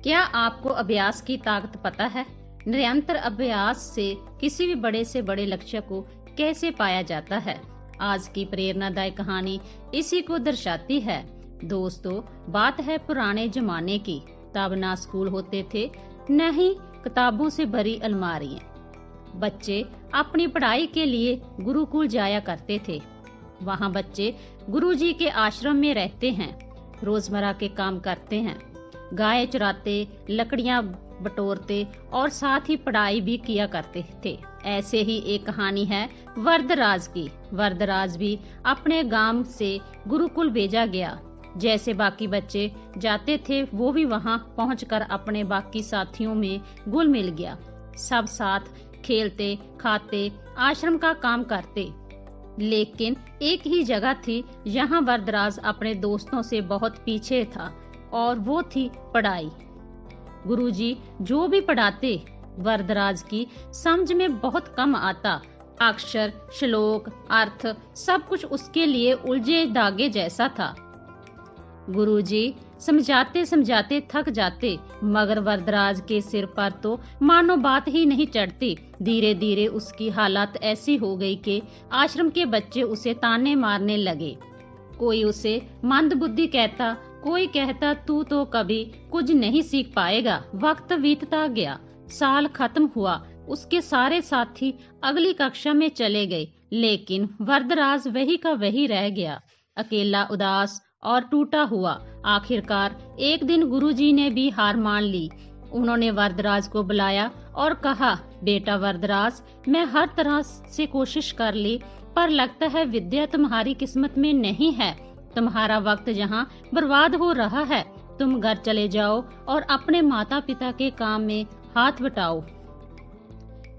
क्या आपको अभ्यास की ताकत पता है? निरंतर अभ्यास से किसी भी बड़े से बड़े लक्ष्य को कैसे पाया जाता है। आज की प्रेरणादायक कहानी इसी को दर्शाती है। दोस्तों, बात है पुराने जमाने की। तब ना स्कूल होते थे, न ही किताबों से भरी अलमारियां। बच्चे अपनी पढ़ाई के लिए गुरुकुल जाया करते थे। वहाँ बच्चे गुरुजी के आश्रम में रहते हैं, रोजमर्रा के काम करते हैं, गाय चराते, लकड़ियां बटोरते और साथ ही पढ़ाई भी किया करते थे। ऐसे ही एक कहानी है वरदराज की। वरदराज भी अपने गांव से गुरुकुल भेजा गया। जैसे बाकी बच्चे जाते थे, वो भी वहां पहुंचकर अपने बाकी साथियों में घुल मिल गया। सब साथ खेलते, खाते, आश्रम का काम करते। लेकिन एक ही जगह थी जहां वरदराज अपने दोस्तों से बहुत पीछे था, और वो थी पढ़ाई। गुरुजी जो भी पढ़ाते, वरदराज की समझ में बहुत कम आता। अक्षर, श्लोक, अर्थ सब कुछ उसके लिए उलझे धागे जैसा था। गुरुजी समझाते समझाते थक जाते, मगर वरदराज के सिर पर तो मानो बात ही नहीं चढ़ती। धीरे धीरे उसकी हालत ऐसी हो गई कि आश्रम के बच्चे उसे ताने मारने लगे। कोई उसे मंदबुद्धि कहता, कोई कहता तू तो कभी कुछ नहीं सीख पाएगा। वक्त बीतता गया, साल खत्म हुआ, उसके सारे साथी अगली कक्षा में चले गए, लेकिन वरदराज वही का वही रह गया, अकेला, उदास और टूटा हुआ। आखिरकार एक दिन गुरुजी ने भी हार मान ली। उन्होंने वरदराज को बुलाया और कहा, बेटा वरदराज, मैं हर तरह से कोशिश कर ली, पर लगता है विद्या तुम्हारी किस्मत में नहीं है। तुम्हारा वक्त जहाँ बर्बाद हो रहा है, तुम घर चले जाओ और अपने माता पिता के काम में हाथ बटाओ,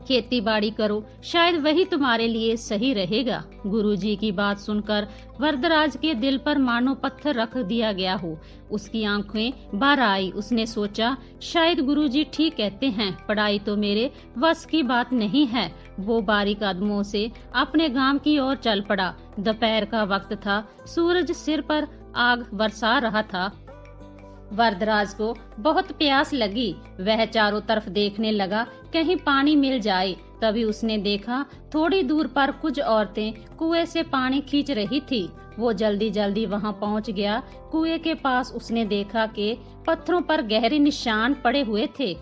खेती बाड़ी करो, शायद वही तुम्हारे लिए सही रहेगा। गुरुजी की बात सुनकर वरदराज के दिल पर मानो पत्थर रख दिया गया हो। उसकी आंखें बाहर आई। उसने सोचा, शायद गुरुजी ठीक कहते हैं, पढ़ाई तो मेरे वश की बात नहीं है। वो बारीक कदमों से अपने गांव की ओर चल पड़ा। दोपहर का वक्त था, सूरज सिर पर आग बरसा रहा था। वरदराज को बहुत प्यास लगी। वह चारों तरफ देखने लगा, कहीं पानी मिल जाए। तभी उसने देखा, थोड़ी दूर पर कुछ औरतें कुएं से पानी खींच रही थी। वो जल्दी जल्दी वहां पहुंच गया। कुएं के पास उसने देखा कि पत्थरों पर गहरे निशान पड़े हुए थे।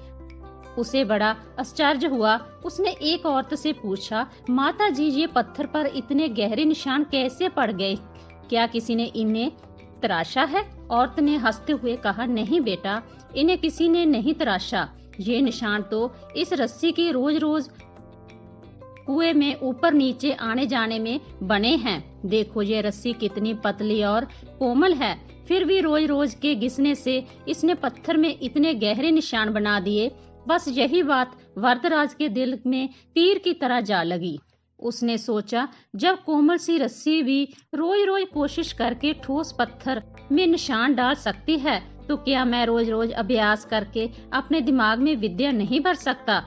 उसे बड़ा आश्चर्य हुआ। उसने एक औरत से पूछा, माता जी, ये पत्थर पर इतने गहरे निशान कैसे पड़ गए? क्या किसी ने इन्हें तराशा है? औरत ने हंसते हुए कहा, नहीं बेटा, इन्हें किसी ने नहीं तराशा। ये निशान तो इस रस्सी की रोज रोज कुएं में ऊपर नीचे आने जाने में बने हैं। देखो ये रस्सी कितनी पतली और कोमल है, फिर भी रोज रोज के घिसने से इसने पत्थर में इतने गहरे निशान बना दिए। बस यही बात वरदराज के दिल में तीर की तरह जा लगी। उसने सोचा, जब कोमल सी रस्सी भी रोज रोज कोशिश करके ठोस पत्थर में निशान डाल सकती है, तो क्या मैं रोज रोज अभ्यास करके अपने दिमाग में विद्या नहीं भर सकता?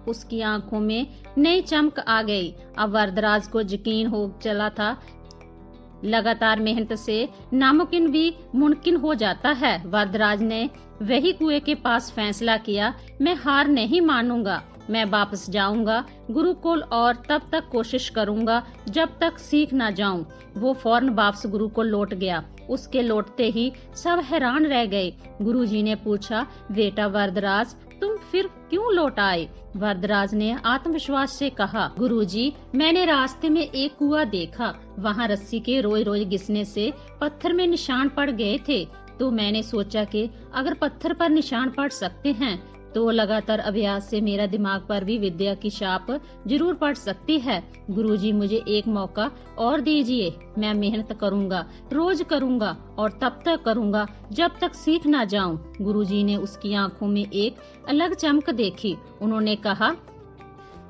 उसकी आंखों में नई चमक आ गई। अब वरदराज को यकीन हो चला था, लगातार मेहनत से नामुमकिन भी मुमकिन हो जाता है। वरदराज ने वही कुएं के पास फैसला किया, मैं हार नहीं मानूंगा, मैं वापस जाऊंगा गुरुकुल और तब तक कोशिश करूंगा जब तक सीख ना जाऊं। वो फौरन वापस गुरुकुल लौट गया। उसके लौटते ही सब हैरान रह गए। गुरुजी ने पूछा, बेटा वरदराज, तुम फिर क्यों लौट आए? वरदराज ने आत्मविश्वास से कहा, गुरुजी, मैंने रास्ते में एक कुआं देखा। वहाँ रस्सी के रोज रोज घिसने से पत्थर में निशान पड़ गए थे, तो मैंने सोचा कि अगर पत्थर पर निशान पड़ सकते हैं, तो लगातार अभ्यास से मेरा दिमाग पर भी विद्या की छाप जरूर पड़ सकती है। गुरुजी, मुझे एक मौका और दीजिए। मैं मेहनत करूंगा, रोज करूंगा और तब तक करूंगा जब तक सीख ना जाऊं। गुरुजी ने उसकी आंखों में एक अलग चमक देखी। उन्होंने कहा,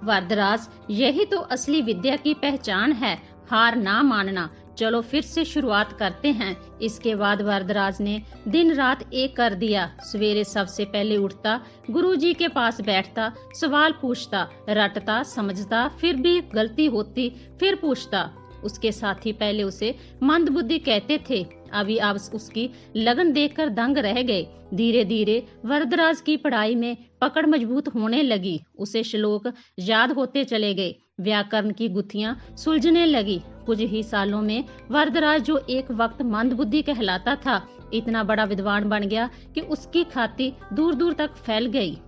वरदराज, यही तो असली विद्या की पहचान है, हार ना मानना। चलो फिर से शुरुआत करते हैं। इसके बाद वरदराज ने दिन रात एक कर दिया। सवेरे सबसे पहले उठता, गुरुजी के पास बैठता, सवाल पूछता, रटता, समझता, फिर भी गलती होती, फिर पूछता। उसके साथी पहले उसे मंदबुद्धि कहते थे, अभी आप उसकी लगन देखकर दंग रह गए। धीरे धीरे वरदराज की पढ़ाई में पकड़ मजबूत होने लगी। उसे श्लोक याद होते चले गए, व्याकरण की गुत्थियां सुलझने लगी। कुछ ही सालों में वरदराज, जो एक वक्त मंदबुद्धि कहलाता था, इतना बड़ा विद्वान बन गया कि उसकी ख्याति दूर दूर तक फैल गई।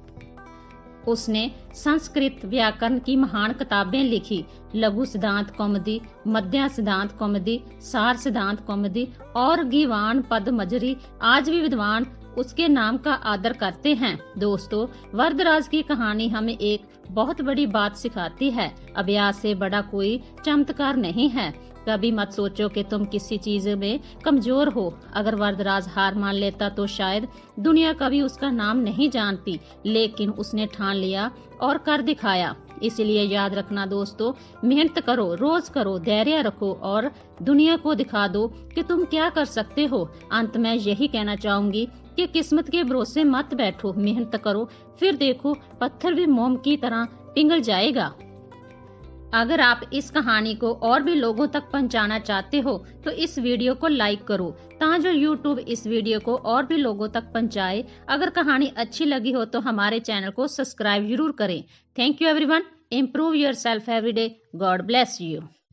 उसने संस्कृत व्याकरण की महान किताबें लिखी। लघु सिद्धांत कौमुदी, मध्य सिद्धांत कौमुदी, सार सिद्धांत कौमुदी और गीवान पद्मजरी। आज भी विद्वान उसके नाम का आदर करते हैं। दोस्तों, वरदराज की कहानी हमें एक बहुत बड़ी बात सिखाती है। अभ्यास से बड़ा कोई चमत्कार नहीं है। कभी मत सोचो कि तुम किसी चीज में कमजोर हो। अगर वरदराज हार मान लेता तो शायद दुनिया कभी उसका नाम नहीं जानती, लेकिन उसने ठान लिया और कर दिखाया। इसलिए याद रखना दोस्तों, मेहनत करो, रोज करो, धैर्य रखो और दुनिया को दिखा दो कि तुम क्या कर सकते हो। अंत में यही कहना चाहूंगी कि किस्मत के भरोसे मत बैठो, मेहनत करो, फिर देखो पत्थर भी मोम की तरह पिघल जाएगा। अगर आप इस कहानी को और भी लोगों तक पहुंचाना चाहते हो तो इस वीडियो को लाइक करो, ताकि यूट्यूब इस वीडियो को और भी लोगों तक पहुंचाए। अगर कहानी अच्छी लगी हो तो हमारे चैनल को सब्सक्राइब जरूर करें। Thank you everyone. Improve yourself every day. God bless you.